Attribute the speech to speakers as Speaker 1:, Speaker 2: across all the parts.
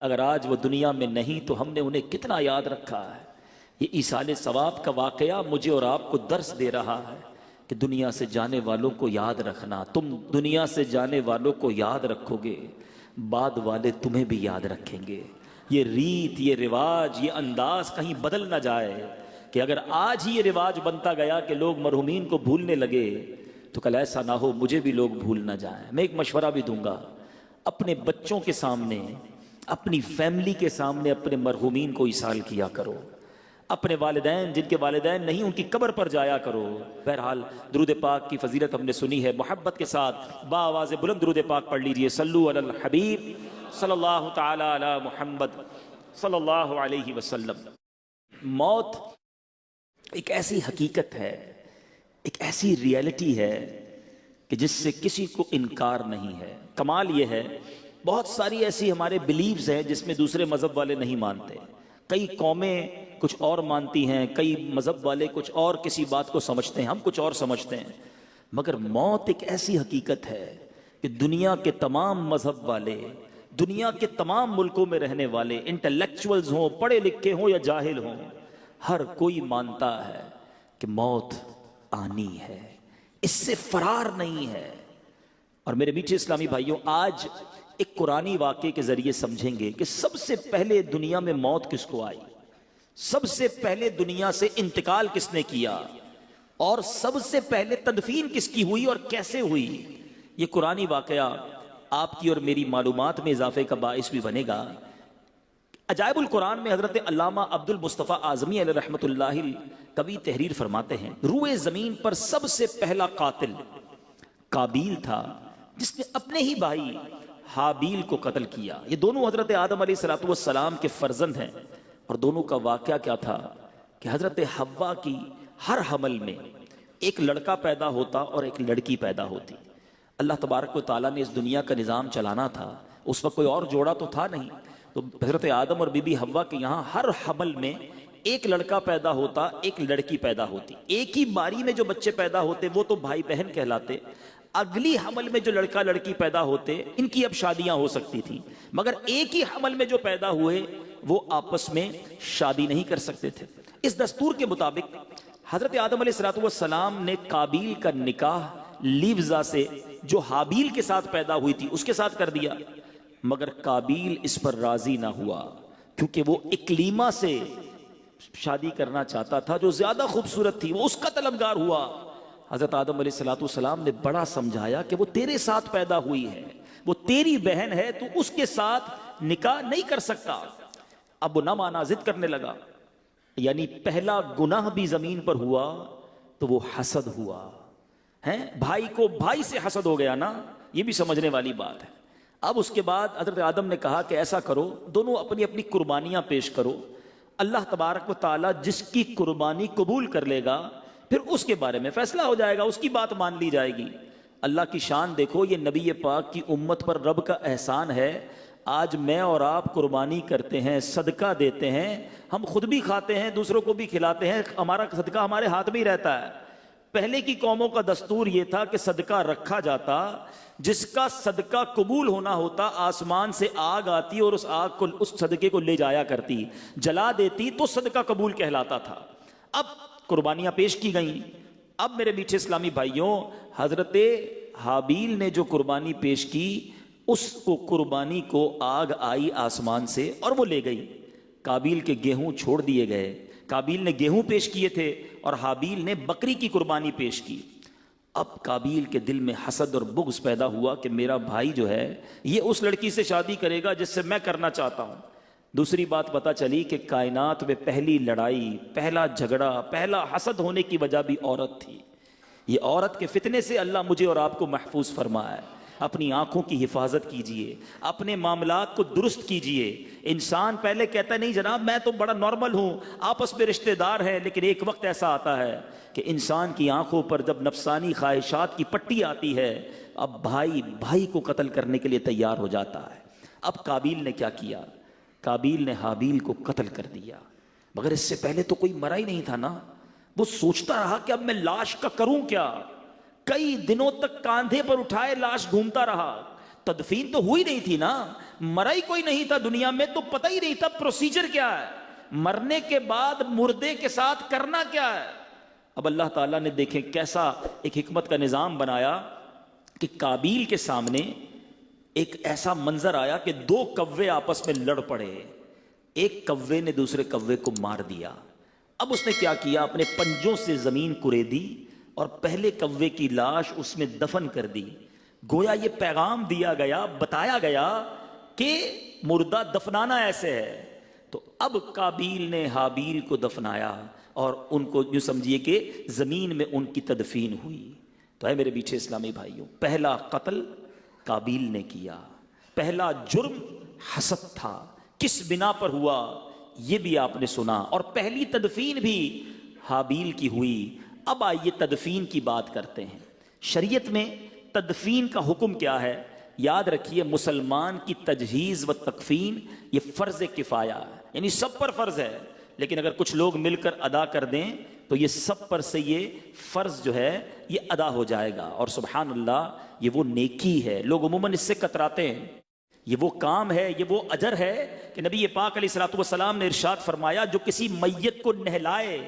Speaker 1: اگر آج وہ دنیا میں نہیں تو ہم نے انہیں کتنا یاد رکھا ہے۔ یہ ایصال ثواب کا واقعہ مجھے اور آپ کو درس دے رہا ہے کہ دنیا سے جانے والوں کو یاد رکھنا۔ تم دنیا سے جانے والوں کو یاد رکھو گے، بعد والے تمہیں بھی یاد رکھیں گے۔ یہ ریت، یہ رواج، یہ انداز کہیں بدل نہ جائے کہ اگر آج ہی یہ رواج بنتا گیا کہ لوگ مرحومین کو بھولنے لگے تو کل ایسا نہ ہو مجھے بھی لوگ بھول نہ جائیں۔ میں ایک مشورہ بھی دوں گا، اپنے بچوں کے سامنے، اپنی فیملی کے سامنے اپنے مرحومین کو ایصال کیا کرو۔ اپنے والدین، جن کے والدین نہیں، ان کی قبر پر جایا کرو۔ بہرحال درود پاک کی فضیلت ہم نے سنی ہے، محبت کے ساتھ باآواز بلند درود پاک پڑھ لیجئے۔ صلو علی الحبیب صلی اللہ تعالی علی محمد صلی اللہ علیہ وسلم۔ موت ایک ایسی حقیقت ہے، ایک ایسی ریئلٹی ہے کہ جس سے کسی کو انکار نہیں ہے۔ کمال یہ ہے بہت ساری ایسی ہمارے بلیفز ہیں جس میں دوسرے مذہب والے نہیں مانتے۔ کئی قومیں کچھ اور مانتی ہیں، کئی مذہب والے کچھ اور کسی بات کو سمجھتے ہیں، ہم کچھ اور سمجھتے ہیں، مگر موت ایک ایسی حقیقت ہے کہ دنیا کے تمام مذہب والے، دنیا کے تمام ملکوں میں رہنے والے، انٹلیکچوئلز ہوں، پڑھے لکھے ہوں یا جاہل ہوں، ہر کوئی مانتا ہے کہ موت آنی ہے، اس سے فرار نہیں ہے۔ اور میرے میٹھے اسلامی بھائیوں، آج ایک قرآنی واقعے کے ذریعے سمجھیں گے کہ سب سے پہلے دنیا میں موت کس کو آئی، سب سے پہلے دنیا سے انتقال کس نے کیا، اور سب سے پہلے تدفین کس کی ہوئی اور کیسے ہوئی۔ یہ قرآنی واقعہ آپ کی اور میری معلومات میں اضافے کا باعث بھی بنے گا۔ عجائب القرآن میں حضرت علامہ عبد المصطفیٰ اعظمی علیہ رحمۃ اللہ کبھی تحریر فرماتے ہیں، روئے زمین پر سب سے پہلا قاتل قابیل تھا، جس نے اپنے ہی بھائی حابیل کو قتل کیا۔ یہ دونوں حضرت آدم علیہ السلام کے فرزند ہیں، اور دونوں کا واقعہ کیا تھا کہ حضرت حوا کی ہر حمل میں ایک لڑکا پیدا ہوتا اور ایک لڑکی پیدا ہوتی۔ اللہ تبارک و تعالیٰ نے اس دنیا کا نظام چلانا تھا، اس وقت کوئی اور جوڑا تو تھا نہیں، تو حضرت آدم اور بی بی حوا کے یہاں ہر حمل میں ایک لڑکا پیدا ہوتا، ایک لڑکی پیدا ہوتی۔ ایک ہی باری میں جو بچے پیدا ہوتے وہ تو بھائی بہن کہلاتے، اگلی حمل میں جو لڑکا لڑکی پیدا ہوتے ان کی اب شادیاں ہو سکتی تھی، مگر ایک ہی حمل میں جو پیدا ہوئے وہ آپس میں شادی نہیں کر سکتے تھے۔ اس دستور کے مطابق حضرت آدم علیہ السلام نے قابیل کا نکاح لیوزا سے جو حابیل کے ساتھ پیدا ہوئی تھی اس کے ساتھ کر دیا، مگر قابیل اس پر راضی نہ ہوا، کیونکہ وہ اکلیما سے شادی کرنا چاہتا تھا جو زیادہ خوبصورت تھی، وہ اس کا طلبگار ہوا۔ حضرت آدم علیہ السلام نے بڑا سمجھایا کہ وہ تیرے ساتھ پیدا ہوئی ہے، وہ تیری بہن ہے، تو اس کے ساتھ نکاح نہیں کر سکتا۔ اب وہ نہ مانا، ضد کرنے لگا، یعنی پہلا گناہ بھی زمین پر ہوا تو وہ حسد ہوا ہے، بھائی کو بھائی سے حسد ہو گیا نا، یہ بھی سمجھنے والی بات ہے۔ اب اس کے بعد حضرت آدم نے کہا کہ ایسا کرو، دونوں اپنی اپنی قربانیاں پیش کرو، اللہ تبارک و تعالیٰ جس کی قربانی قبول کر لے گا پھر اس کے بارے میں فیصلہ ہو جائے گا، اس کی بات مان لی جائے گی۔ اللہ کی شان دیکھو، یہ نبی پاک کی امت پر رب کا احسان ہے۔ آج میں اور آپ قربانی کرتے ہیں، صدقہ دیتے ہیں، ہم خود بھی کھاتے ہیں، دوسروں کو بھی کھلاتے ہیں، ہمارا صدقہ ہمارے ہاتھ میں ہی رہتا ہے۔ پہلے کی قوموں کا دستور یہ تھا کہ صدقہ رکھا جاتا، جس کا صدقہ قبول ہونا ہوتا آسمان سے آگ آتی اور اس آگ کو، اس صدقے کو لے جایا کرتی، جلا دیتی تو صدقہ قبول کہلاتا تھا۔ اب قربانیاں پیش کی گئیں۔ اب میرے میٹھے اسلامی بھائیوں، حضرت حابیل نے جو قربانی پیش کی، اس کو قربانی کو آگ آئی آسمان سے اور وہ لے گئی۔ قابیل کے گیہوں چھوڑ دیے گئے، قابیل نے گیہوں پیش کیے تھے اور حابیل نے بکری کی قربانی پیش کی۔ اب قابیل کے دل میں حسد اور بغض پیدا ہوا کہ میرا بھائی جو ہے یہ اس لڑکی سے شادی کرے گا جس سے میں کرنا چاہتا ہوں۔ دوسری بات پتہ چلی کہ کائنات میں پہلی لڑائی، پہلا جھگڑا، پہلا حسد ہونے کی وجہ بھی عورت تھی۔ یہ عورت کے فتنے سے اللہ مجھے اور آپ کو محفوظ فرمائے۔ اپنی آنکھوں کی حفاظت کیجئے، اپنے معاملات کو درست کیجئے۔ انسان پہلے کہتا ہے نہیں جناب میں تو بڑا نارمل ہوں، آپس میں رشتہ دار ہیں، لیکن ایک وقت ایسا آتا ہے کہ انسان کی آنکھوں پر جب نفسانی خواہشات کی پٹی آتی ہے، اب بھائی بھائی کو قتل کرنے کے لیے تیار ہو جاتا ہے۔ اب قابیل نے کیا کیا؟ قابیل نے حابیل کو قتل کر دیا، مگر اس سے پہلے تو کوئی مرا ہی نہیں تھا نا۔ وہ سوچتا رہا کہ اب میں لاش کا کروں کیا۔ کئی دنوں تک کاندھے پر اٹھائے لاش گھومتا رہا، تدفین تو ہوئی نہیں تھی نا، مرا ہی کوئی نہیں تھا دنیا میں، تو پتہ ہی نہیں تھا پروسیجر کیا ہے، مرنے کے بعد مردے کے ساتھ کرنا کیا ہے۔ اب اللہ تعالیٰ نے دیکھیں کیسا ایک حکمت کا نظام بنایا کہ قابیل کے سامنے ایک ایسا منظر آیا کہ دو کوے آپس میں لڑ پڑے، ایک کوے نے دوسرے کوے کو مار دیا۔ اب اس نے کیا کیا، اپنے پنجوں سے زمین کریدی اور پہلے کوے کی لاش اس میں دفن کر دی۔ گویا یہ پیغام دیا گیا، بتایا گیا کہ مردہ دفنانا ایسے ہے۔ تو اب قابیل نے حابیل کو دفنایا اور ان کو یوں سمجھیے کہ زمین میں ان کی تدفین ہوئی۔ تو اے میرے پیچھے اسلامی بھائیوں، پہلا قتل قابیل نے کیا، پہلا جرم حسد تھا، کس بنا پر ہوا یہ بھی آپ نے سنا، اور پہلی تدفین بھی حابیل کی ہوئی۔ اب آئیے تدفین کی بات کرتے ہیں۔ شریعت میں تدفین کا حکم کیا ہے؟ یاد رکھیے، مسلمان کی تجہیز و تکفین یہ فرض کفایہ ہے، یعنی سب پر فرض ہے، لیکن اگر کچھ لوگ مل کر ادا کر دیں تو یہ سب پر سے یہ فرض جو ہے یہ ادا ہو جائے گا۔ اور سبحان اللہ، یہ وہ نیکی ہے، لوگ عموماً اس سے کتراتے ہیں، یہ وہ کام ہے، یہ وہ اجر ہے کہ نبی پاک علیہ الصلوۃ والسلام نے ارشاد فرمایا، جو کسی میت کو نہلائے،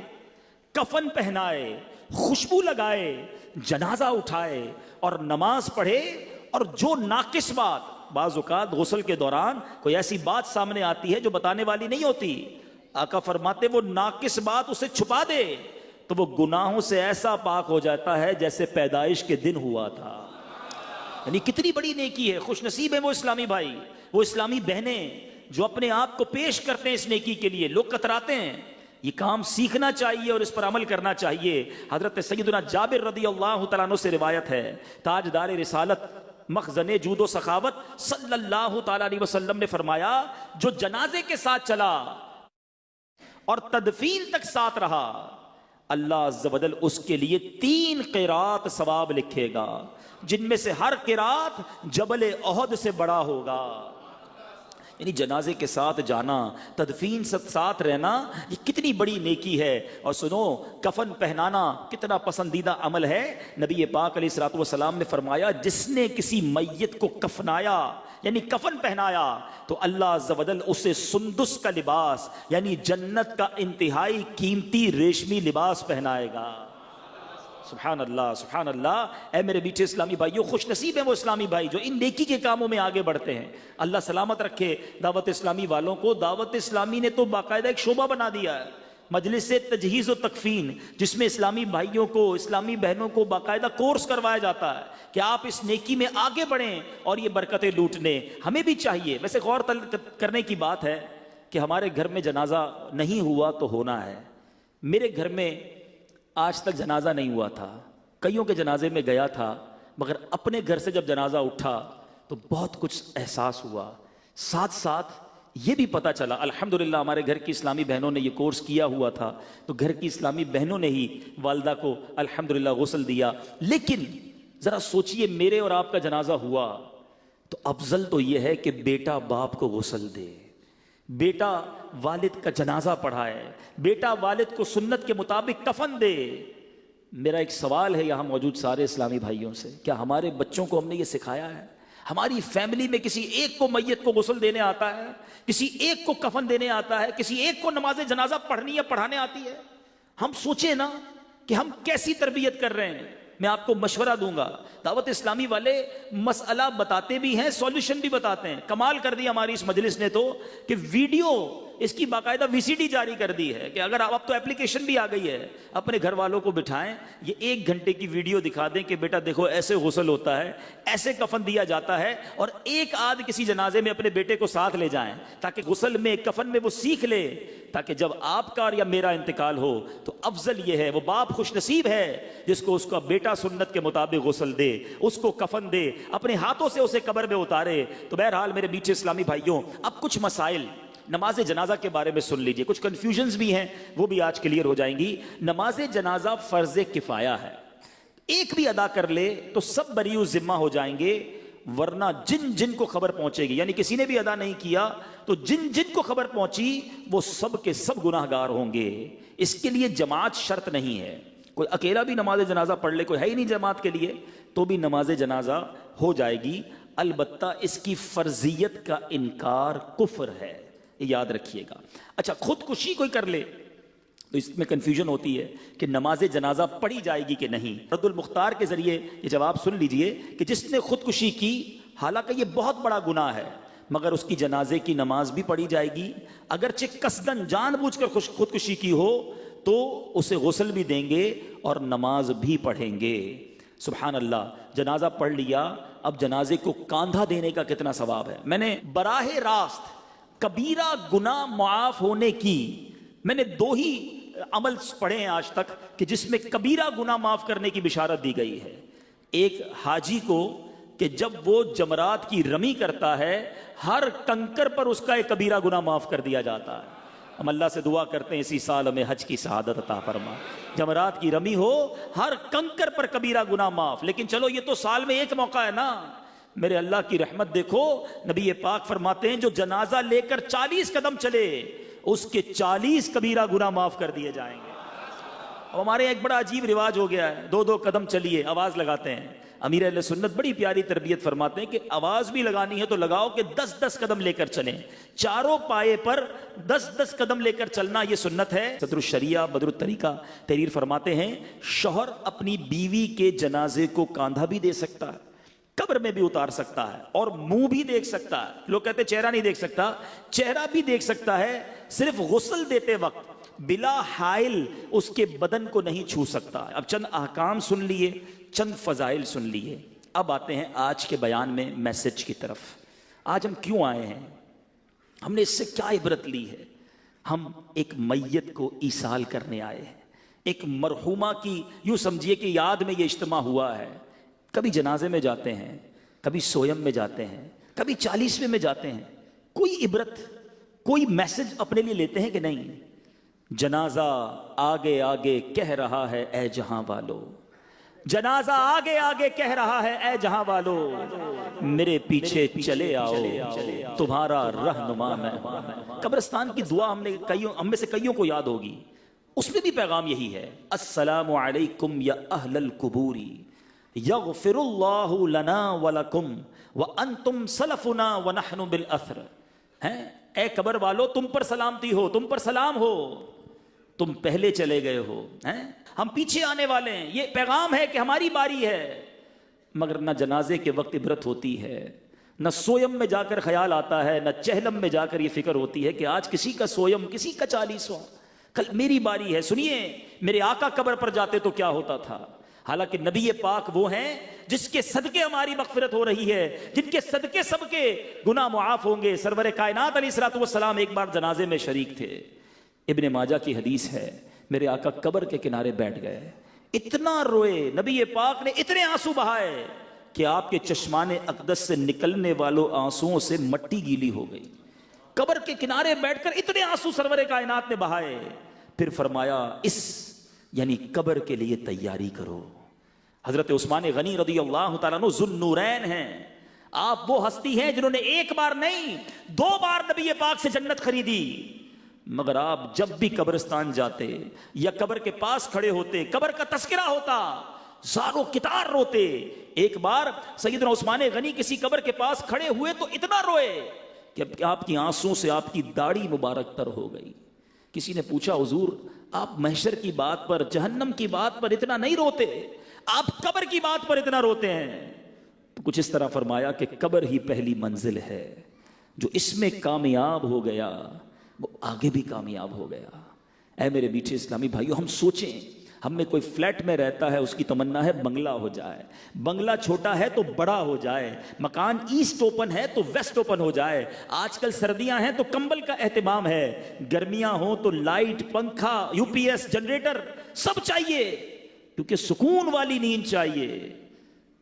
Speaker 1: کفن پہنائے، خوشبو لگائے، جنازہ اٹھائے اور نماز پڑھے، اور جو ناقص بات، بعض اوقات غسل کے دوران کوئی ایسی بات سامنے آتی ہے جو بتانے والی نہیں ہوتی، آقا فرماتے وہ ناقص بات اسے چھپا دے تو وہ گناہوں سے ایسا پاک ہو جاتا ہے جیسے پیدائش کے دن ہوا تھا۔ یعنی کتنی بڑی نیکی ہے، خوش نصیب ہے وہ اسلامی بھائی، وہ اسلامی بہنیں جو اپنے آپ کو پیش کرتے ہیں اس نیکی کے لیے۔ لوگ کتراتے ہیں، یہ کام سیکھنا چاہیے اور اس پر عمل کرنا چاہیے۔ حضرت سیدنا جابر رضی اللہ تعالیٰ عنہ سے روایت ہے، تاجدار رسالت مخزن جود و سخاوت صلی اللہ تعالیٰ علیہ وسلم نے فرمایا، جو جنازے کے ساتھ چلا اور تدفین تک ساتھ رہا، اللہ عز و جل اس کے لیے 3 قرات ثواب لکھے گا، جن میں سے ہر قرات جبل احد سے بڑا ہوگا۔ یعنی جنازے کے ساتھ جانا، تدفین سے ساتھ رہنا، یہ کتنی بڑی نیکی ہے۔ اور سنو، کفن پہنانا کتنا پسندیدہ عمل ہے۔ نبی پاک علیہ الصلوۃ والسلام نے فرمایا، جس نے کسی میت کو کفنایا یعنی کفن پہنایا تو اللہ عز و جل اسے سندس کا لباس یعنی جنت کا انتہائی قیمتی ریشمی لباس پہنائے گا۔ سبحان اللہ، سبحان اللہ۔ اے میرے میٹھے اسلامی بھائیوں، خوش نصیب ہیں وہ اسلامی بھائی جو ان نیکی کے کاموں میں آگے بڑھتے ہیں۔ اللہ سلامت رکھے دعوت اسلامی والوں کو۔ دعوت اسلامی نے تو باقاعدہ ایک شعبہ بنا دیا ہے، مجلس تجہیز و تکفین، جس میں اسلامی بھائیوں کو، اسلامی بہنوں کو باقاعدہ کورس کروایا جاتا ہے کہ آپ اس نیکی میں آگے بڑھیں اور یہ برکتیں لوٹنے ہمیں بھی چاہیے۔ ویسے غور کرنے کی بات ہے کہ ہمارے گھر میں جنازہ نہیں ہوا تو ہونا ہے۔ میرے گھر میں آج تک جنازہ نہیں ہوا تھا، کئیوں کے جنازے میں گیا تھا، مگر اپنے گھر سے جب جنازہ اٹھا تو بہت کچھ احساس ہوا۔ ساتھ ساتھ یہ بھی پتہ چلا، الحمدللہ ہمارے گھر کی اسلامی بہنوں نے یہ کورس کیا ہوا تھا، تو گھر کی اسلامی بہنوں نے ہی والدہ کو الحمدللہ غسل دیا۔ لیکن ذرا سوچئے، میرے اور آپ کا جنازہ ہوا تو افضل تو یہ ہے کہ بیٹا باپ کو غسل دے، بیٹا والد کا جنازہ پڑھائے، بیٹا والد کو سنت کے مطابق کفن دے۔ میرا ایک سوال ہے یہاں موجود سارے اسلامی بھائیوں سے، کیا ہمارے بچوں کو ہم نے یہ سکھایا ہے؟ ہماری فیملی میں کسی ایک کو میت کو غسل دینے آتا ہے، کسی ایک کو کفن دینے آتا ہے، کسی ایک کو نماز جنازہ پڑھنی یا پڑھانے آتی ہے؟ ہم سوچیں نا کہ ہم کیسی تربیت کر رہے ہیں۔ میں آپ کو مشورہ دوں گا، دعوت اسلامی والے مسئلہ بتاتے بھی ہیں، سولوشن بھی بتاتے ہیں۔ کمال کر دی ہماری اس مجلس نے تو کہ ویڈیو اس کی باقاعدہ VCD جاری کر دی ہے کہ اگر اب تو ایپلیکیشن بھی آ گئی ہے، اپنے گھر والوں کو بٹھائیں، یہ 1 گھنٹے کی ویڈیو دکھا دیں کہ بیٹا دیکھو ایسے غسل ہوتا ہے، ایسے کفن دیا جاتا ہے، اور ایک آدھ کسی جنازے میں اپنے بیٹے کو ساتھ لے جائیں تاکہ غسل میں، کفن میں وہ سیکھ لے، تاکہ جب آپ کا یا میرا انتقال ہو تو افضل یہ ہے، وہ باپ خوش نصیب ہے جس کو اس کا بیٹا سنت کے مطابق غسل دے، اس کو کفن دے، اپنے ہاتھوں سے اسے قبر میں اتارے۔ تو بہرحال میرے میٹھے اسلامی بھائیوں، اب کچھ مسائل نماز جنازہ کے بارے میں سن لیجئے، کچھ کنفیوژنز بھی ہیں، وہ بھی آج کلیئر ہو جائیں گی۔ نماز جنازہ فرض کفایہ ہے، ایک بھی ادا کر لے تو سب بری ذمہ ہو جائیں گے، ورنہ جن جن کو خبر پہنچے گی، یعنی کسی نے بھی ادا نہیں کیا تو جن جن کو خبر پہنچی وہ سب کے سب گناہگار ہوں گے۔ اس کے لیے جماعت شرط نہیں ہے، کوئی اکیلا بھی نماز جنازہ پڑھ لے، کوئی ہے ہی نہیں جماعت کے لیے، تو بھی نماز جنازہ ہو جائے گی۔ البتہ اس کی فرضیت کا انکار کفر ہے، یہ یاد رکھیے گا۔ اچھا، خودکشی کوئی کر لے تو اس میں کنفیوژن ہوتی ہے کہ نماز جنازہ پڑھی جائے گی کہ نہیں۔ رد المختار کے ذریعے یہ جواب سن لیجئے کہ جس نے خودکشی کی، حالانکہ یہ بہت بڑا گناہ ہے، مگر اس کی جنازے کی نماز بھی پڑھی جائے گی، اگرچہ قصدن جان بوجھ کر خودکشی کی ہو تو اسے غسل بھی دیں گے اور نماز بھی پڑھیں گے۔ سبحان اللہ، جنازہ پڑھ لیا، اب جنازے کو کاندھا دینے کا کتنا ثواب ہے۔ میں نے براہ راست کبیرہ گناہ معاف ہونے کی میں نے 2 ہی عمل پڑھے ہیں آج تک کہ جس میں کبیرہ گناہ معاف کرنے کی بشارت دی گئی ہے۔ ایک حاجی کو کہ جب وہ جمرات کی رمی کرتا ہے، ہر کنکر پر اس کا ایک کبیرہ گناہ معاف کر دیا جاتا ہے۔ ہم اللہ سے دعا کرتے ہیں اسی سال ہمیں حج کی سعادت عطا فرما، جمرات کی رمی ہو، ہر کنکر پر کبیرہ گناہ معاف۔ لیکن چلو یہ تو سال میں ایک موقع ہے نا، میرے اللہ کی رحمت دیکھو، نبی پاک فرماتے ہیں جو جنازہ لے کر 40 قدم چلے اس کے 40 کبیرہ گناہ معاف کر دیے جائیں گے۔ اب ہمارے یہاں ایک بڑا عجیب رواج ہو گیا ہے، 2 قدم چلیے، آواز لگاتے ہیں۔ امیر اہل سنت بڑی پیاری تربیت فرماتے ہیں کہ آواز بھی لگانی ہے تو لگاؤ کہ 10 قدم لے کر چلیں، چاروں پائے پر 10 قدم لے کر چلنا، یہ سنت ہے۔ صدر الشریعہ بدر الطریقہ تحریر فرماتے ہیں شوہر اپنی بیوی کے جنازے کو کاندھا بھی دے سکتا ہے، قبر میں بھی اتار سکتا ہے، اور منہ بھی دیکھ سکتا ہے۔ لوگ کہتے ہیں چہرہ نہیں دیکھ سکتا، چہرہ بھی دیکھ سکتا ہے، صرف غسل دیتے وقت بلا حائل اس کے بدن کو نہیں چھو سکتا۔ اب چند احکام سن لیے، چند فضائل سن لیے، اب آتے ہیں آج کے بیان میں میسج کی طرف۔ آج ہم کیوں آئے ہیں، ہم نے اس سے کیا عبرت لی ہے؟ ہم ایک میت کو ایصال کرنے آئے ہیں، ایک مرحومہ کی یوں سمجھیے کہ یاد میں یہ اجتماع ہوا ہے۔ کبھی جنازے میں جاتے ہیں، کبھی سویم میں جاتے ہیں، کبھی 40ویں میں جاتے ہیں، کوئی عبرت، کوئی میسج اپنے لیے لیتے ہیں کہ نہیں؟ جنازہ آگے آگے کہہ رہا ہے اے جہاں والو، جنازہ آگے آگے کہہ رہا ہے اے جہاں والو، میرے پیچھے چلے آؤ تمہارا رہنما میں ہوں۔ قبرستان کی دعا ہم میں سے کئیوں کو یاد ہوگی، اس میں بھی پیغام یہی ہے، السلام علیکم یا اہل القبور یغفر اللہ لنا ولکم وانتم سلفنا ونحن بالاثر۔ اے قبر والو، تم پر سلامتی ہو، تم پر سلام ہو، تم پہلے چلے گئے ہو، ہم پیچھے آنے والے ہیں۔ یہ پیغام ہے کہ ہماری باری ہے، مگر نہ جنازے کے وقت عبرت ہوتی ہے، نہ سویم میں جا کر خیال آتا ہے، نہ چہلم میں جا کر یہ فکر ہوتی ہے کہ آج کسی کا سویم، کسی کا 40واں، کل میری باری ہے۔ سنیے، میرے آقا قبر پر جاتے تو کیا ہوتا تھا؟ حالانکہ نبی پاک وہ ہیں جس کے صدقے ہماری مغفرت ہو رہی ہے، جن کے صدقے سب کے گناہ معاف ہوں گے۔ سرور کائنات علیہ الصلوۃ والسلام ایک بار جنازے میں شریک تھے، ابن ماجہ کی حدیث ہے، میرے آقا قبر کے کنارے بیٹھ گئے، اتنا روئے، نبی پاک نے اتنے آنسو بہائے کہ آپ کے چشمان اقدس سے نکلنے والوں آنسوؤں سے مٹی گیلی ہو گئی۔ قبر کے کنارے بیٹھ کر اتنے آنسو سرور کائنات نے بہائے، پھر فرمایا اس یعنی قبر کے لیے تیاری کرو۔ حضرت عثمان غنی رضی اللہ تعالیٰ عنہ ذو النورین ہیں، آپ وہ ہستی ہیں جنہوں نے ایک بار نہیں 2 بار نبی پاک سے جنت خریدی، مگر آپ جب بھی قبرستان جاتے یا قبر کے پاس کھڑے ہوتے، قبر کا تذکرہ ہوتا، زارو کتار روتے۔ ایک بار سیدنا عثمان غنی کسی قبر کے پاس کھڑے ہوئے تو اتنا روئے کہ آپ کی آنسوں سے آپ کی داڑھی مبارک تر ہو گئی۔ کسی نے پوچھا حضور آپ محشر کی بات پر، جہنم کی بات پر اتنا نہیں روتے، آپ قبر کی بات پر اتنا روتے ہیں؟ تو کچھ اس طرح فرمایا کہ قبر ہی پہلی منزل ہے، جو اس میں کامیاب ہو گیا وہ آگے بھی کامیاب ہو گیا۔ اے میرے میٹھے اسلامی بھائیو، ہم سوچیں، ہم میں کوئی فلیٹ میں رہتا ہے، اس کی تمنا ہے بنگلہ ہو جائے، بنگلہ چھوٹا ہے تو بڑا ہو جائے، مکان ایسٹ اوپن ہے تو ویسٹ اوپن ہو جائے، آج کل سردیاں ہیں تو کمبل کا اہتمام ہے، گرمیاں ہوں تو لائٹ، پنکھا، یو پی ایس، جنریٹر سب چاہیے، کیونکہ سکون والی نیند چاہیے۔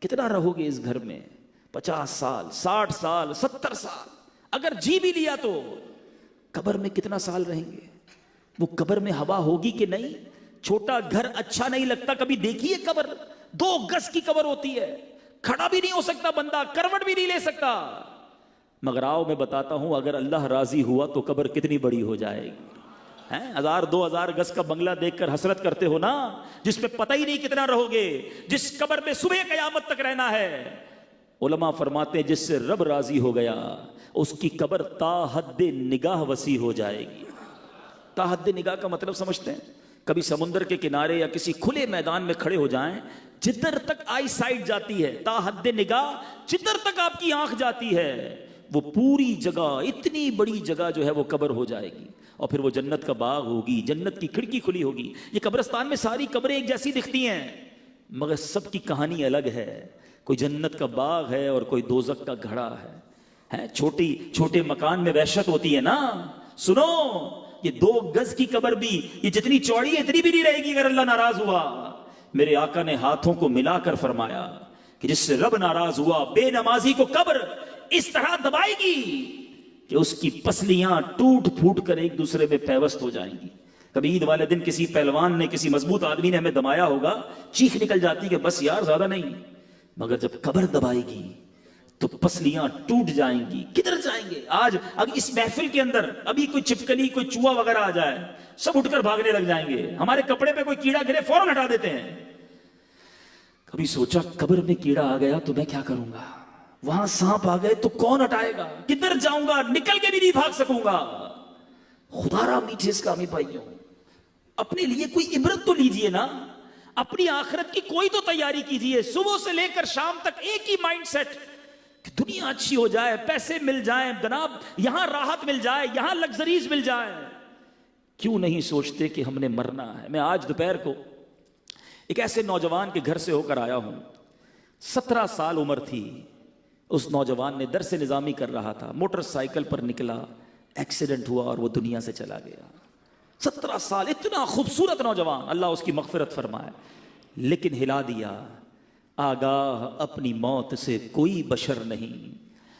Speaker 1: کتنا رہو گے اس گھر میں؟ 50 سال، 60 سال، 70 سال، اگر جی بھی لیا تو قبر میں کتنا سال رہیں گے؟ وہ قبر میں ہوا ہوگی کہ نہیں؟ چھوٹا گھر اچھا نہیں لگتا، کبھی دیکھیے قبر 2 گز کی قبر ہوتی ہے، کھڑا بھی نہیں ہو سکتا بندہ، کروٹ بھی نہیں لے سکتا۔ مگر آؤ میں بتاتا ہوں، اگر اللہ راضی ہوا تو قبر کتنی بڑی ہو جائے گی۔ 1000-2000 گز کا بنگلہ دیکھ کر حسرت کرتے ہو نا، جس میں پتہ ہی نہیں کتنا رہو گے، جس قبر میں صبح قیامت تک رہنا ہے، علماء فرماتے ہیں جس سے رب راضی ہو گیا اس کی قبر تا حد نگاہ وسیع ہو جائے گی. تا حد نگاہ کا مطلب سمجھتے ہیں؟ کبھی سمندر کے کنارے یا کسی کھلے میدان میں کھڑے ہو جائیں, جدھر تک آئی سائٹ جاتی ہے, تا حد نگاہ جدھر تک آپ کی آنکھ جاتی ہے, وہ پوری جگہ, اتنی بڑی جگہ جو ہے وہ قبر ہو جائے گی. اور پھر وہ جنت کا باغ ہوگی, جنت کی کھڑکی کھلی ہوگی. یہ قبرستان میں ساری قبریں ایک جیسی دکھتی ہیں مگر سب کی کہانی الگ ہے. کوئی جنت کا باغ ہے اور کوئی دوزخ کا گھڑا ہے. چھوٹے مکان میں وحشت ہوتی ہے نا. سنو, یہ 2 گز کی قبر بھی یہ جتنی چوڑی ہے اتنی بھی نہیں رہے گی اگر اللہ ناراض ہوا. میرے آقا نے ہاتھوں کو ملا کر فرمایا کہ جس سے رب ناراض ہوا بے نمازی کو قبر اس طرح دبائے گی کہ اس کی پسلیاں ٹوٹ پھوٹ کر ایک دوسرے میں پیوست ہو جائیں گی. کبھی عید والے دن کسی پہلوان نے, کسی مضبوط آدمی نے ہمیں دبایا ہوگا, چیخ نکل جاتی کہ بس یار زیادہ نہیں. مگر جب قبر دبائے گی تو پسلیاں ٹوٹ جائیں گی. کدھر جائیں گے آج؟ اب اس محفل کے اندر ابھی کوئی چھپکلی, کوئی چوہا وغیرہ آ جائے, سب اٹھ کر بھاگنے لگ جائیں گے. ہمارے کپڑے پہ کوئی کیڑا گرے فوراً ہٹا دیتے ہیں. کبھی سوچا قبر میں کیڑا آ گیا تو میں کیا کروں گا؟ وہاں سانپ آ گئے تو کون ہٹائے گا؟ کدھر جاؤں گا؟ نکل کے بھی نہیں بھاگ سکوں گا. خدا را میٹھے اسلامی بھائیوں, اپنے لیے کوئی عبرت تو لیجئے نا. اپنی آخرت کی کوئی تو تیاری کیجئے. صبح سے لے کر شام تک ایک ہی مائنڈ سیٹ کہ دنیا اچھی ہو جائے, پیسے مل جائیں, جناب یہاں راحت مل جائے, یہاں لگژریز مل جائے. کیوں نہیں سوچتے کہ ہم نے مرنا ہے؟ میں آج دوپہر کو ایک ایسے نوجوان کے گھر سے ہو کر آیا ہوں. 17 سال عمر تھی. اس نوجوان نے درس نظامی کر رہا تھا, موٹر سائیکل پر نکلا, ایکسیڈنٹ ہوا اور وہ دنیا سے چلا گیا. 17 سال, اتنا خوبصورت نوجوان, اللہ اس کی مغفرت فرمائے. لیکن ہلا دیا, آگاہ اپنی موت سے کوئی بشر نہیں,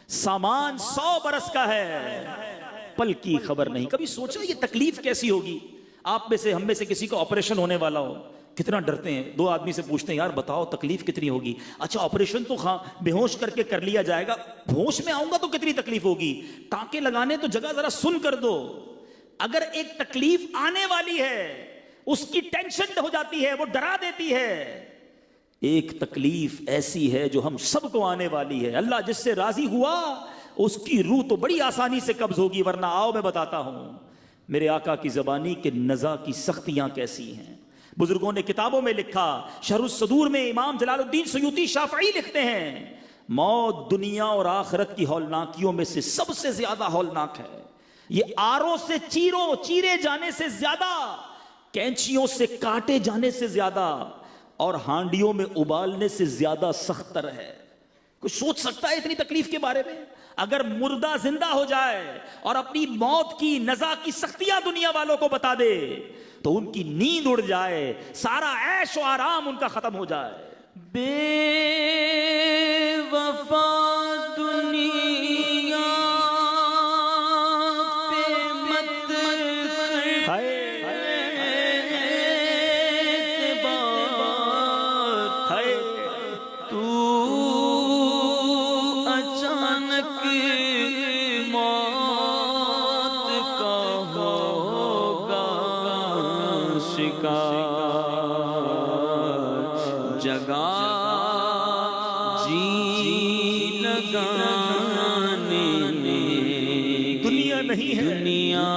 Speaker 1: سامان 100 برس کا ہے, پل کی خبر نہیں. کبھی سوچا یہ تکلیف کیسی ہوگی؟ آپ میں سے, ہم میں سے کسی کو آپریشن ہونے والا ہو, کتنا ڈرتے ہیں. 2 آدمی سے پوچھتے ہیں یار بتاؤ تکلیف کتنی ہوگی؟ اچھا آپریشن تو بے ہوش کر کے کر لیا جائے گا, ہوش میں آؤں گا تو کتنی تکلیف ہوگی؟ ٹانکے لگانے تو جگہ ذرا سن کر دو. اگر ایک تکلیف آنے والی ہے اس کی ٹینشن ہو جاتی ہے, وہ ڈرا دیتی ہے. ایک تکلیف ایسی ہے جو ہم سب کو آنے والی ہے. اللہ جس سے راضی ہوا اس کی روح تو بڑی آسانی سے قبض ہوگی, ورنہ آؤ میں بتاتا ہوں میرے آقا کی زبانی کہ نزا کی سختیاں کیسی ہیں. بزرگوں نے کتابوں میں لکھا, شرح الصدور میں امام جلال الدین سیوطی شافعی لکھتے ہیں, موت دنیا اور آخرت کی ہولناکیوں میں سے سب سے زیادہ ہولناک ہے. یہ آروں سے چیرے جانے سے زیادہ, کینچیوں سے کاٹے جانے سے زیادہ, اور ہانڈیوں میں ابالنے سے زیادہ سخت تر ہے. کوئی سوچ سکتا ہے اتنی تکلیف کے بارے میں؟ اگر مردہ زندہ ہو جائے اور اپنی موت کی نزا کی سختیاں دنیا والوں کو بتا دے تو ان کی نیند اڑ جائے, سارا عیش و آرام ان کا ختم ہو جائے. بے وفا دنیا پہ مت تو اچانک موت کا ہوگا شکار, جگہ جی لگانے دنیا نہیں ہے, دنیا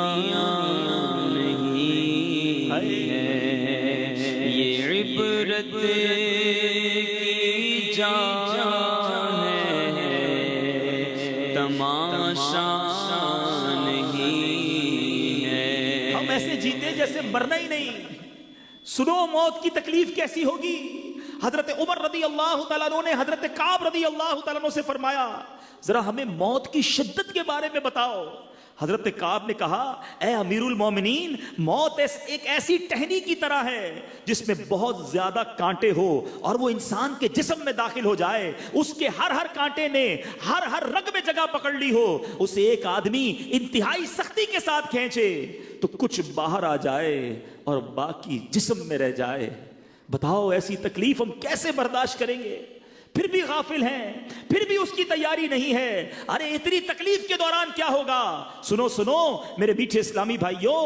Speaker 1: نہیں ہے. یہ عبرت کی جان ہے, تماشا نہیں ہے. ہم ایسے جیتے جیسے مرنا ہی نہیں. سنو موت کی تکلیف کیسی ہوگی. حضرت عمر رضی اللہ تعالیٰ عنہ نے حضرت کعب رضی اللہ تعالیٰ عنہ سے فرمایا ذرا ہمیں موت کی شدت کے بارے میں بتاؤ. حضرت کعب نے کہا اے امیر المومنین, موت ایک ایسی ٹہنی کی طرح ہے جس میں بہت زیادہ کانٹے ہو اور وہ انسان کے جسم میں داخل ہو جائے, اس کے ہر کانٹے نے ہر رگ میں جگہ پکڑ لی ہو, اسے ایک آدمی انتہائی سختی کے ساتھ کھینچے تو کچھ باہر آ جائے اور باقی جسم میں رہ جائے. بتاؤ ایسی تکلیف ہم کیسے برداشت کریں گے؟ پھر بھی غافل ہیں, پھر بھی اس کی تیاری نہیں ہے. ارے اتنی تکلیف کے دوران کیا ہوگا؟ سنو میرے میٹھے اسلامی بھائیوں,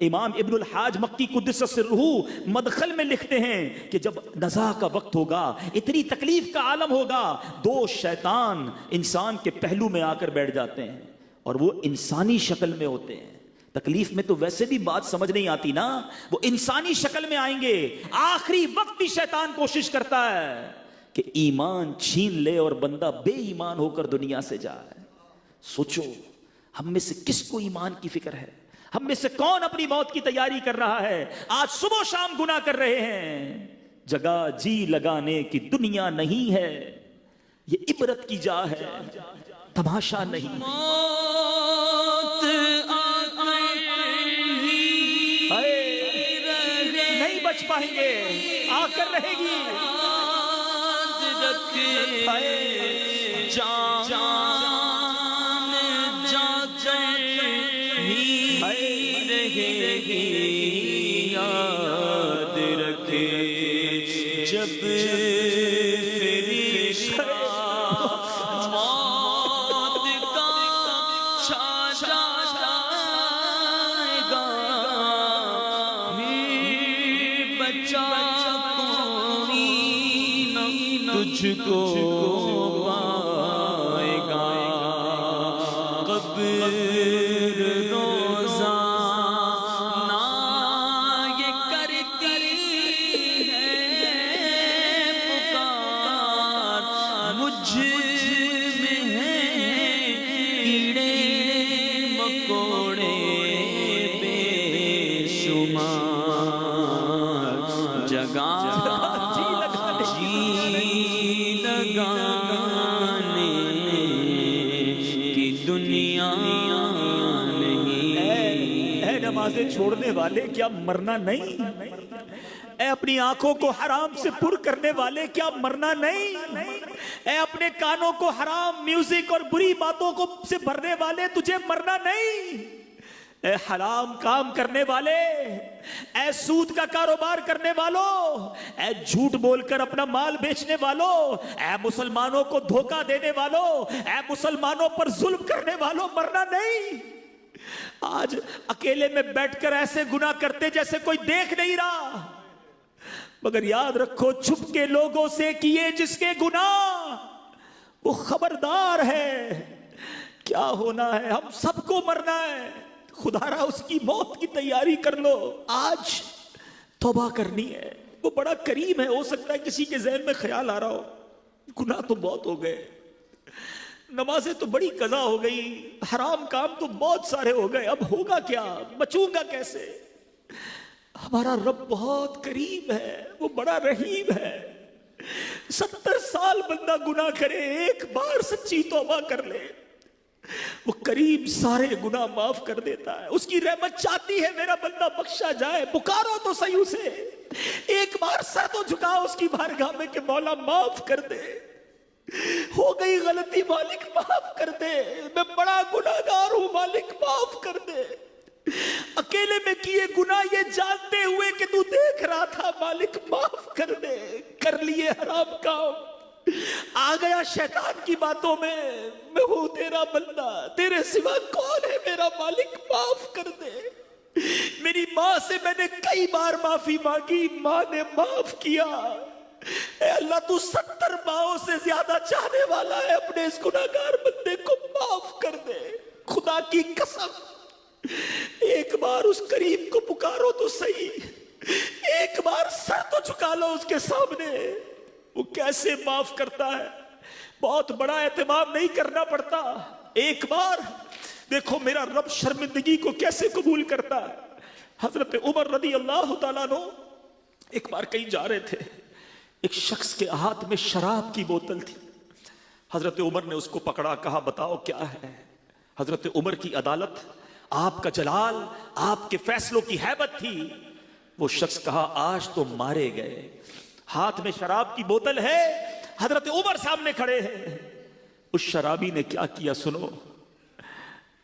Speaker 1: امام ابن الحاج مکی قدس سرہ مدخل میں لکھتے ہیں کہ جب نزاع کا وقت ہوگا، اتنی تکلیف کا عالم ہوگا، دو شیطان انسان کے پہلو میں آ کر بیٹھ جاتے ہیں اور وہ انسانی شکل میں ہوتے ہیں۔ تکلیف میں تو ویسے بھی بات سمجھ نہیں آتی نا، وہ انسانی شکل میں آئیں گے۔ آخری وقت بھی شیطان کوشش کرتا ہے کہ ایمان چھین لے اور بندہ بے ایمان ہو کر دنیا سے جائے۔ سوچو ہم میں سے کس کو ایمان کی فکر ہے؟ ہم میں سے کون اپنی موت کی تیاری کر رہا ہے؟ آج صبح و شام گناہ کر رہے ہیں۔ جگہ جی لگانے کی دنیا نہیں ہے، یہ عبرت کی جا ہے، تماشا نہیں۔ نہیں بچ پائیں گے، آ کر رہے گی۔
Speaker 2: یاد رکھے جب موت کا چھا جائے گا، بچہ کوئی نہ تجھ کو پائے گا۔ قبر
Speaker 1: نمازیں چھوڑنے والے کیا مرنا نہیں؟ اے اپنی آنکھوں کو حرام سے پر کرنے والے کیا مرنا نہیں؟ اے اپنے کانوں کو حرام میوزک اور بری باتوں کو سے بھرنے والے تجھے مرنا نہیں؟ اے حرام کام کرنے والے، اے سود کا کاروبار کرنے والوں، اے جھوٹ بول کر اپنا مال بیچنے والوں، اے مسلمانوں کو دھوکہ دینے والوں، اے مسلمانوں پر ظلم کرنے والوں، مرنا نہیں؟ آج اکیلے میں بیٹھ کر ایسے گناہ کرتے جیسے کوئی دیکھ نہیں رہا، مگر یاد رکھو چھپ کے لوگوں سے کیے جس کے گناہ وہ خبردار ہے کیا ہونا ہے۔ ہم سب کو مرنا ہے، خدا را اس کی موت کی تیاری کر لو۔ آج توبہ کرنی ہے، وہ بڑا کریم ہے۔ ہو سکتا ہے کسی کے ذہن میں خیال آ رہا ہو گناہ تو بہت ہو گئے، نمازیں تو بڑی قضا ہو گئی، حرام کام تو بہت سارے ہو گئے، اب ہوگا کیا، بچوں گا کیسے؟ ہمارا رب بہت کریم ہے، وہ بڑا رحیم ہے۔ 70 سال بندہ گناہ کرے، ایک بار سچی توبہ کر لے، وہ کریم سارے گناہ معاف کر دیتا ہے۔ اس کی رحمت چاہتی ہے میرا بندہ بخشا جائے، پکارو تو صحیح اسے، ایک بار سر تو جھکاؤ اس کی بارگاہ میں کہ مولا معاف کر دے، ہو گئی غلطی مالک معاف کر دے، میں بڑا گناہگار ہوں مالک معاف کر دے، اکیلے میں کیے گناہ یہ جانتے ہوئے کہ تو دیکھ رہا تھا مالک معاف کر دے، کر لیے حرام کام، آ گیا شیطان کی باتوں میں ہوں تیرا بندہ، تیرے سوا کون ہے میرا مالک معاف کر دے۔ میری ماں سے میں نے کئی بار معافی مانگی، ماں نے معاف کیا۔ اے اللہ تو 70 ماؤں سے زیادہ چاہنے والا ہے، اپنے اس گناہگار بندے کو معاف کر دے۔ خدا کی قسم ایک بار اس کریم کو پکارو تو صحیح، ایک بار سر تو جھکا لو اس کے سامنے، وہ کیسے معاف کرتا ہے۔ بہت بڑا اہتمام نہیں کرنا پڑتا، ایک بار دیکھو میرا رب شرمندگی کو کیسے قبول کرتا ہے۔ حضرت عمر رضی اللہ تعالیٰ عنہ ایک بار کہیں جا رہے تھے، ایک شخص کے ہاتھ میں شراب کی بوتل تھی، حضرت عمر نے اس کو پکڑا، کہا بتاؤ کیا ہے۔ حضرت عمر کی عدالت، آپ کا جلال، آپ کے فیصلوں کی ہیبت تھی۔ وہ شخص کہا آج تو مارے گئے، ہاتھ میں شراب کی بوتل ہے، حضرت عمر سامنے کھڑے ہیں۔ اس شرابی نے کیا کیا سنو،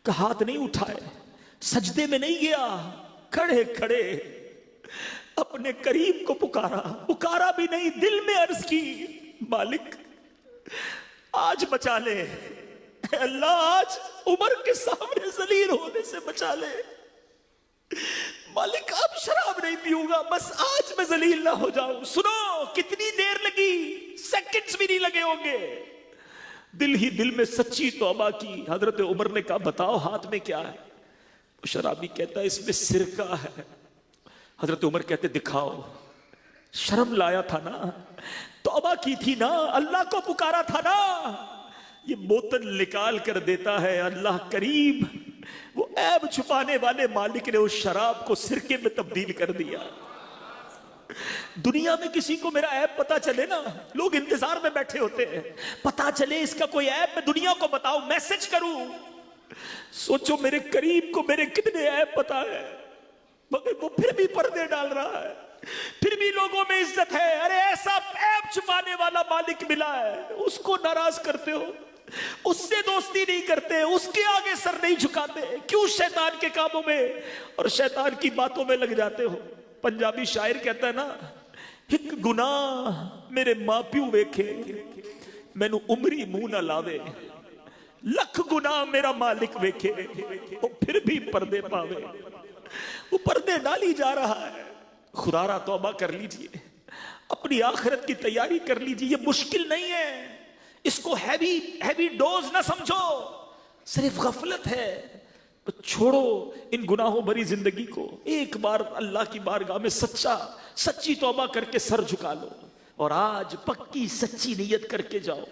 Speaker 1: کہ ہاتھ نہیں اٹھائے، سجدے میں نہیں گیا، کھڑے کھڑے اپنے کریم کو پکارا بھی نہیں، دل میں عرض کی مالک آج بچا لے، اے اللہ آج عمر کے سامنے ذلیل ہونے سے بچا لے، مالک اب شراب نہیں پیوں گا، بس آج میں ذلیل نہ ہو جاؤں۔ سنو کتنی دیر لگی، سیکنڈز بھی نہیں لگے ہوں گے، دل ہی دل میں سچی توبہ کی۔ حضرت عمر نے کہا بتاؤ ہاتھ میں کیا ہے؟ شرابی کہتا ہے اس میں سرکہ ہے۔ حضرت عمر کہتے دکھاؤ۔ شرم لایا تھا نا، توبہ کی تھی نا، اللہ کو پکارا تھا نا۔ یہ بوتل نکال کر دیتا ہے اللہ کریم، وہ عیب چھپانے والے مالک نے اس شراب کو سرکے میں تبدیل کر دیا۔ دنیا میں کسی کو میرا عیب پتا چلے نا، لوگ انتظار میں بیٹھے ہوتے ہیں، پتا چلے اس کا کوئی عیب، میں دنیا کو بتاؤں، میسج کروں۔ سوچو میرے کریم کو میرے کتنے عیب پتا ہے، مگر وہ پھر بھی پردے ڈال رہا ہے، پھر بھی لوگوں میں عزت ہے۔ ارے ایسا عیب چھپانے والا مالک ملا ہے، اس کو ناراض کرتے ہو، اس سے دوستی نہیں کرتے، اس کے آگے سر نہیں جھکاتے، کیوں شیطان کے کاموں میں اور شیطان کی باتوں میں لگ جاتے ہو؟ پنجابی شاعر کہتا ہے نا، ایک گناہ میرے ماں پیو ویکھے مینوں عمری منہ نہ لاوے، لکھ گناہ میرا مالک ویکھے وہ پھر بھی پردے پاوے۔ وہ پردے ڈالی جا رہا ہے۔ خدا را توبہ کر لیجئے، اپنی آخرت کی تیاری کر لیجئے، یہ مشکل نہیں ہے، اس کو ہیوی ڈوز نہ سمجھو، صرف غفلت ہے۔ چھوڑو ان گناہوں بھری زندگی کو، ایک بار اللہ کی بارگاہ میں سچی توبہ کر کے سر جھکا لو، اور آج پکی سچی نیت کر کے جاؤ،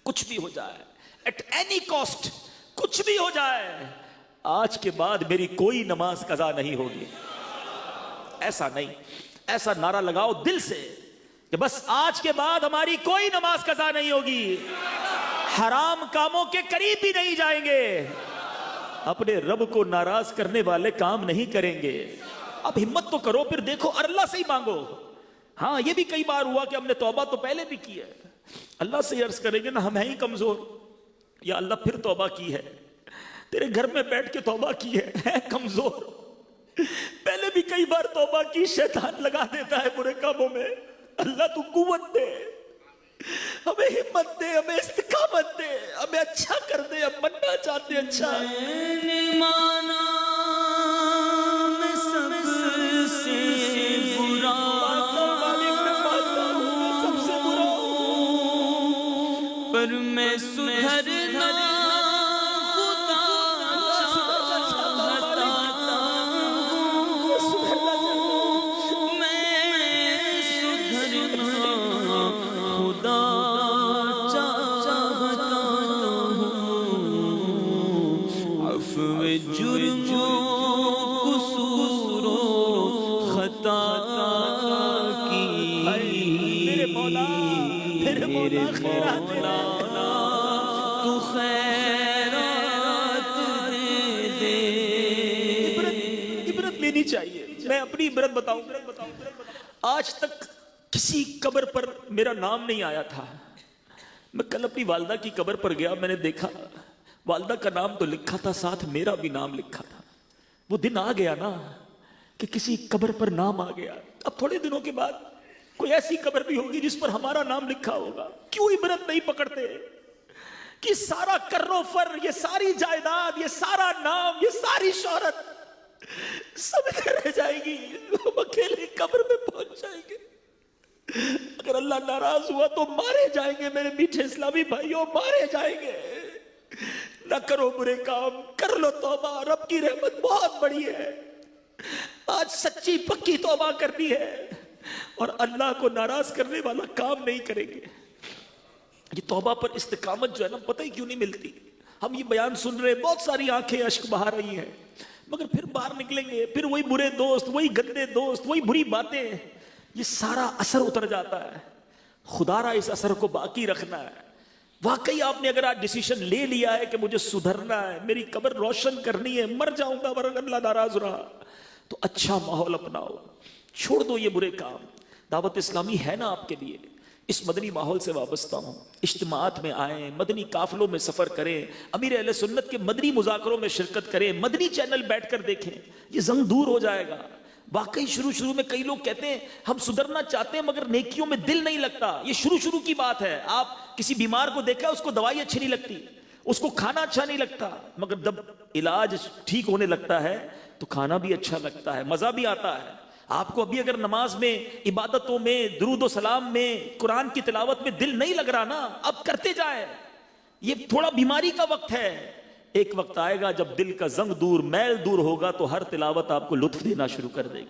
Speaker 1: کچھ بھی ہو جائے، ایٹ اینی کاسٹ، کچھ بھی ہو جائے، آج کے بعد میری کوئی نماز قضا نہیں ہوگی۔ ایسا نہیں، ایسا نعرہ لگاؤ دل سے کہ بس آج کے بعد ہماری کوئی نماز قضا نہیں ہوگی، حرام کاموں کے قریب بھی نہیں جائیں گے، اپنے رب کو ناراض کرنے والے کام نہیں کریں گے۔ اب ہمت تو کرو، پھر دیکھو اللہ سے ہی مانگو۔ ہاں یہ بھی کئی بار ہوا کہ ہم نے توبہ تو پہلے بھی کی ہے، اللہ سے عرض کریں گے نا ہم ہیں ہی کمزور، یا اللہ پھر توبہ کی ہے، تیرے گھر میں بیٹھ کے توبہ کی ہے کمزور، پہلے بھی کئی بار توبہ کی، شیطان لگا دیتا ہے برے کاموں میں۔ اللہ تو قوت دے، ہمیں ہمت دے، ہمیں استقامت دے، ہمیں اچھا کر دے، ہم بننا چاہتے ہیں اچھا۔
Speaker 2: میں نے مانا میں سب سے برا،
Speaker 1: سب سے برا،
Speaker 2: پر میں سدھرنا
Speaker 1: میرے خیرات
Speaker 2: تو خیرات دے۔
Speaker 1: عبرت لینی چاہیے۔ میں اپنی عبرت بتاؤں، آج تک کسی قبر پر میرا نام نہیں آیا تھا۔ میں کل اپنی والدہ کی قبر پر گیا، میں نے دیکھا والدہ کا نام تو لکھا تھا، ساتھ میرا بھی نام لکھا تھا۔ وہ دن آ گیا نا کہ کسی قبر پر نام آ گیا۔ اب تھوڑے دنوں کے بعد کوئی ایسی قبر بھی ہوگی جس پر ہمارا نام لکھا ہوگا۔ کیوں عبرت نہیں پکڑتے کہ سارا کر و فر، یہ ساری جائیداد، یہ سارا نام، یہ ساری شہرت سب رہ جائے گی، ہم اکیلے قبر میں پہنچ جائیں گے۔ اگر اللہ ناراض ہوا تو مارے جائیں گے، میرے میٹھے اسلامی بھائیوں، مارے جائیں گے۔ نہ کرو برے کام، کر لو توبہ، رب کی رحمت بہت بڑی ہے۔ آج سچی پکی توبہ کرنی ہے اور اللہ کو ناراض کرنے والا کام نہیں کریں گے۔ یہ توبہ پر استقامت جو ہے نا، پتہ ہی کیوں نہیں ملتی۔ ہم یہ بیان سن رہے ہیں، بہت ساری آنکھیں اشک بہا رہی ہیں، مگر پھر باہر نکلیں گے، پھر وہی برے دوست، وہی گندے دوست، وہی بری باتیں، یہ سارا اثر اتر جاتا ہے۔ خدا را اس اثر کو باقی رکھنا ہے۔ واقعی آپ نے اگر آج ڈیسیشن لے لیا ہے کہ مجھے سدھرنا ہے، میری قبر روشن کرنی ہے، مر جاؤں گا ورنہ اللہ ناراض رہا، تو اچھا ماحول اپناؤ، چھوڑ دو یہ برے کام۔ دعوت اسلامی ہے نا آپ کے لیے، اس مدنی ماحول سے وابستہ ہوں، اجتماعات میں آئیں، مدنی قافلوں میں سفر کریں، امیر اہل سنت کے مدنی مذاکروں میں شرکت کریں، مدنی چینل بیٹھ کر دیکھیں، یہ زنگ دور ہو جائے گا۔ واقعی شروع میں کئی لوگ کہتے ہیں ہم سدھرنا چاہتے ہیں مگر نیکیوں میں دل نہیں لگتا۔ یہ شروع کی بات ہے۔ آپ کسی بیمار کو دیکھا، اس کو دوائی اچھی نہیں لگتی، اس کو کھانا اچھا نہیں لگتا، مگر جب علاج ٹھیک ہونے لگتا ہے تو کھانا بھی اچھا لگتا ہے، مزہ بھی آتا ہے۔ آپ کو ابھی اگر نماز میں، عبادتوں میں، درود و سلام میں، قرآن کی تلاوت میں دل نہیں لگ رہا نا، اب کرتے جائیں۔ یہ تھوڑا بیماری کا وقت ہے، ایک وقت آئے گا جب دل کا زنگ دور، میل دور ہوگا تو ہر تلاوت آپ کو لطف دینا شروع کر دے گی،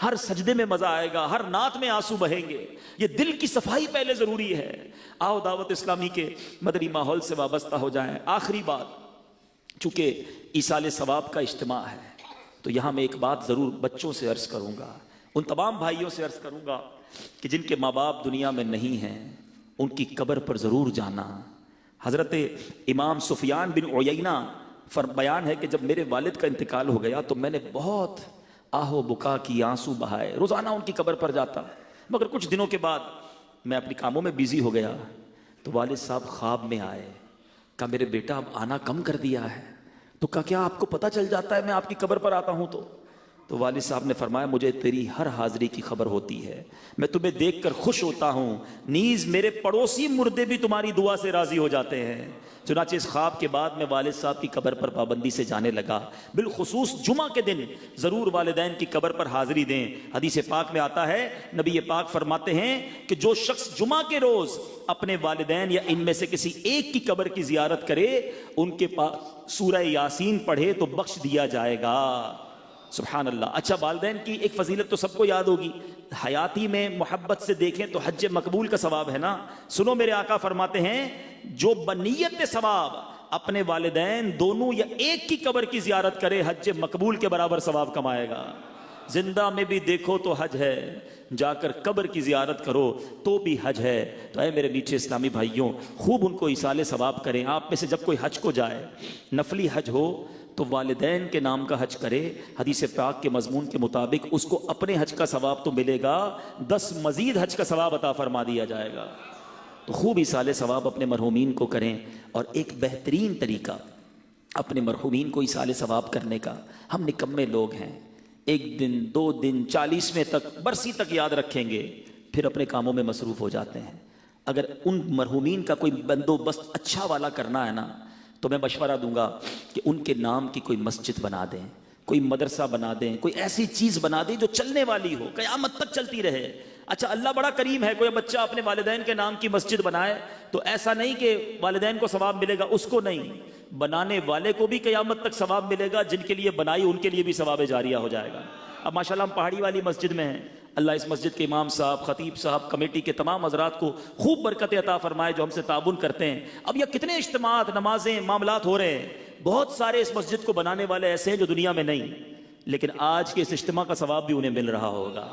Speaker 1: ہر سجدے میں مزہ آئے گا، ہر نعت میں آنسو بہیں گے۔ یہ دل کی صفائی پہلے ضروری ہے۔ آؤ دعوت اسلامی کے مدنی ماحول سے وابستہ ہو جائیں۔ آخری بات، چونکہ ایصال ثواب کا اجتماع ہے تو یہاں میں ایک بات ضرور بچوں سے عرض کروں گا، ان تمام بھائیوں سے عرض کروں گا کہ جن کے ماں باپ دنیا میں نہیں ہیں ان کی قبر پر ضرور جانا۔ حضرت امام سفیان بن عیینہ بیان ہے کہ جب میرے والد کا انتقال ہو گیا تو میں نے بہت آہ و بکا کی، آنسو بہائے، روزانہ ان کی قبر پر جاتا، مگر کچھ دنوں کے بعد میں اپنی کاموں میں بیزی ہو گیا تو والد صاحب خواب میں آئے، کہا میرے بیٹا اب آنا کم کر دیا ہے، تو کہا کیا آپ کو پتہ چل جاتا ہے میں آپ کی قبر پر آتا ہوں؟ تو والد صاحب نے فرمایا مجھے تیری ہر حاضری کی خبر ہوتی ہے، میں تمہیں دیکھ کر خوش ہوتا ہوں، نیز میرے پڑوسی مردے بھی تمہاری دعا سے راضی ہو جاتے ہیں۔ چنانچہ اس خواب کے بعد میں والد صاحب کی قبر پر پابندی سے جانے لگا، بالخصوص جمعہ کے دن ضرور والدین کی قبر پر حاضری دیں۔ حدیث پاک میں آتا ہے، نبی پاک فرماتے ہیں کہ جو شخص جمعہ کے روز اپنے والدین یا ان میں سے کسی ایک کی قبر کی زیارت کرے، ان کے پاس سورہ یاسین پڑھے تو بخش دیا جائے گا۔ سبحان اللہ۔ اچھا، والدین کی ایک فضیلت تو سب کو یاد ہوگی، حیاتی میں محبت سے دیکھیں تو حج مقبول کا ثواب ہے نا۔ سنو، میرے آقا فرماتے ہیں جو بنیت ثواب اپنے والدین دونوں یا ایک کی قبر کی زیارت کرے، حج مقبول کے برابر ثواب کمائے گا۔ زندہ میں بھی دیکھو تو حج ہے، جا کر قبر کی زیارت کرو تو بھی حج ہے۔ تو اے میرے میٹھے اسلامی بھائیوں، خوب ان کو ایصال ثواب کریں۔ آپ میں سے جب کوئی حج کو جائے، نفلی حج ہو تو والدین کے نام کا حج کرے۔ حدیث پاک کے مضمون کے مطابق اس کو اپنے حج کا ثواب تو ملے گا، 10 مزید حج کا ثواب عطا فرما دیا جائے گا۔ تو خوب ایصال ثواب اپنے مرحومین کو کریں۔ اور ایک بہترین طریقہ اپنے مرحومین کو ایصال ثواب کرنے کا، ہم نکمے لوگ ہیں، 1 دن 2 دن 40ویں تک، برسی تک یاد رکھیں گے، پھر اپنے کاموں میں مصروف ہو جاتے ہیں۔ اگر ان مرحومین کا کوئی بندوبست اچھا والا کرنا ہے نا، تو میں مشورہ دوں گا کہ ان کے نام کی کوئی مسجد بنا دیں، کوئی مدرسہ بنا دیں، کوئی ایسی چیز بنا دیں جو چلنے والی ہو، قیامت تک چلتی رہے۔ اچھا، اللہ بڑا کریم ہے، کوئی بچہ اپنے والدین کے نام کی مسجد بنائے تو ایسا نہیں کہ والدین کو ثواب ملے گا، اس کو نہیں، بنانے والے کو بھی قیامت تک ثواب ملے گا، جن کے لیے بنائی ان کے لیے بھی ثواب جاریہ ہو جائے گا۔ اب ماشاءاللہ ہم پہاڑی والی مسجد میں ہیں، اللہ اس مسجد کے امام صاحب، خطیب صاحب، کمیٹی کے تمام حضرات کو خوب برکت عطا فرمائے جو ہم سے تعاون کرتے ہیں۔ اب یہ کتنے اجتماعات، نمازیں، معاملات ہو رہے ہیں، بہت سارے اس مسجد کو بنانے والے ایسے ہیں جو دنیا میں نہیں، لیکن آج کے اس اجتماع کا ثواب بھی انہیں مل رہا ہوگا۔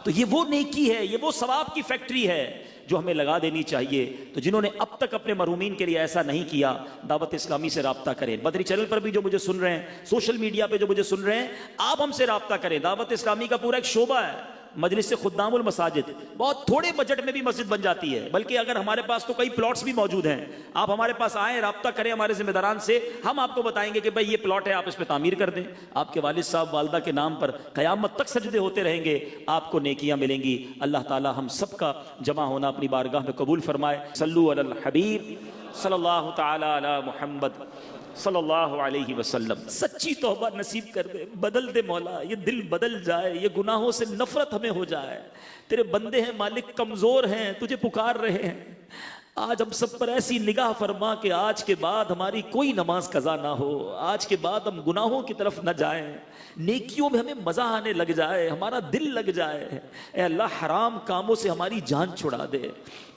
Speaker 1: تو یہ وہ نیکی ہے، یہ وہ ثواب کی فیکٹری ہے جو ہمیں لگا دینی چاہیے۔ تو جنہوں نے اب تک اپنے مرحومین کے لیے ایسا نہیں کیا، دعوت اسلامی سے رابطہ کریں۔ بدری چینل پر بھی جو مجھے سن رہے ہیں، سوشل میڈیا پہ جو مجھے سن رہے ہیں، آپ ہم سے رابطہ کریں۔ دعوت اسلامی کا پورا ایک شعبہ ہے، مجلس سے خدام المساجد، بہت تھوڑے بجٹ میں بھی مسجد بن جاتی ہے، بلکہ اگر ہمارے پاس تو کئی پلاٹس بھی موجود ہیں، آپ ہمارے پاس آئیں، رابطہ کریں ہمارے ذمہ داران سے، ہم آپ کو بتائیں گے کہ بھائی یہ پلاٹ ہے، آپ اس پہ تعمیر کر دیں، آپ کے والد صاحب والدہ کے نام پر قیامت تک سجدے ہوتے رہیں گے، آپ کو نیکیاں ملیں گی۔ اللہ تعالی ہم سب کا جمع ہونا اپنی بارگاہ میں قبول فرمائے۔ صلو علی الحبیب صلی اللہ تعالی علی محمد صلی اللہ علیہ وسلم۔ سچی توبہ نصیب کر دے، بدل دے مولا، یہ دل بدل جائے، یہ گناہوں سے نفرت ہمیں ہو جائے۔ تیرے بندے ہیں مالک، کمزور ہیں، تجھے پکار رہے ہیں، آج ہم سب پر ایسی نگاہ فرما کہ آج کے بعد ہماری کوئی نماز قضا نہ ہو، آج کے بعد ہم گناہوں کی طرف نہ جائیں، نیکیوں میں ہمیں مزہ آنے لگ جائے، ہمارا دل لگ جائے۔ اے اللہ، حرام کاموں سے ہماری جان چھڑا دے،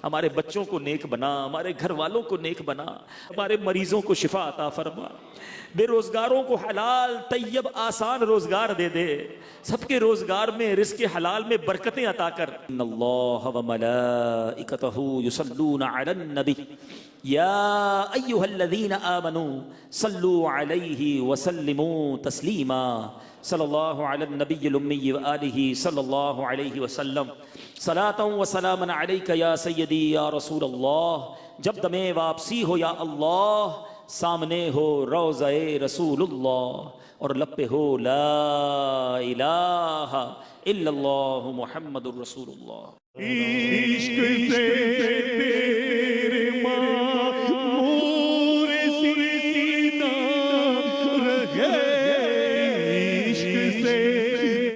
Speaker 1: ہمارے بچوں کو نیک بنا، ہمارے گھر والوں کو نیک بنا، ہمارے مریضوں کو شفا عطا فرما، بے روزگاروں کو حلال طیب آسان روزگار دے دے، سب کے روزگار میں رزق حلال میں برکتیں عطا کر۔ ان اللہ و ملائکتہ یصلون علی النبی یا ایھا الذین آمنوا صلوا علیہ وسلموا تسلیما۔ صلی اللہ علی النبی الامی وآلہ صلی اللہ علیہ وسلم۔ صلاۃ و سلام علیک یا سیدی یا رسول اللہ۔ جب دمِ واپسی ہو یا اللہ، سامنے ہو روضہ رسول اللہ، اور لب پہ ہو لا الہ الا اللہ محمد الرسول اللہ۔
Speaker 3: عشق سے